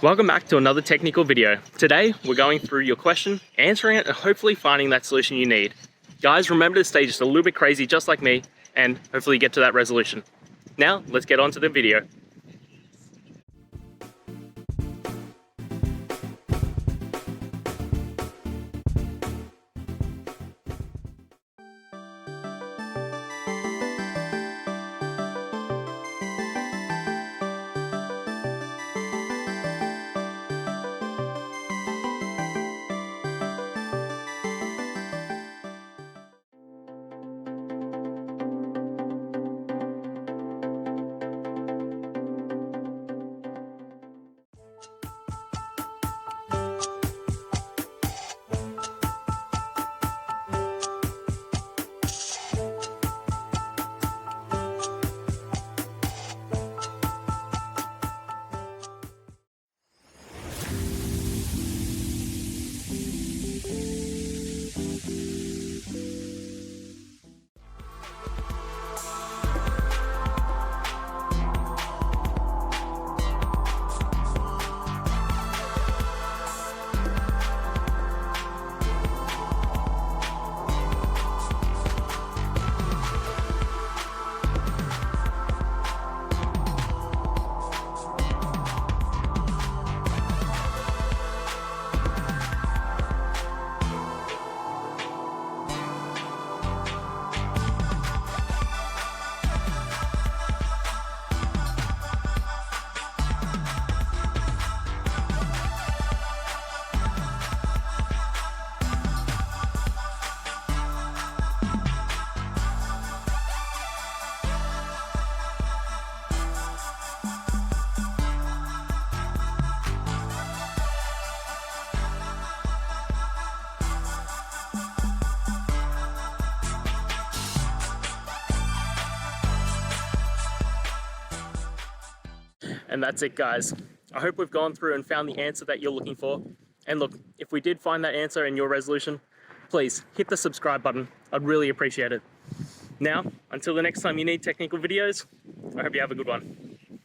Welcome back to another technical video. Today, we're going through your question, answering it, and hopefully finding that solution you need. Guys, remember to stay just a little bit crazy, just like me, and hopefully get to that resolution. Now, let's get on to the video. And that's it, guys. I hope we've gone through and found the answer that you're looking for. And look, if we did find that answer in your resolution, please hit the subscribe button. I'd really appreciate it. Now, until the next time you need technical videos, I hope you have a good one.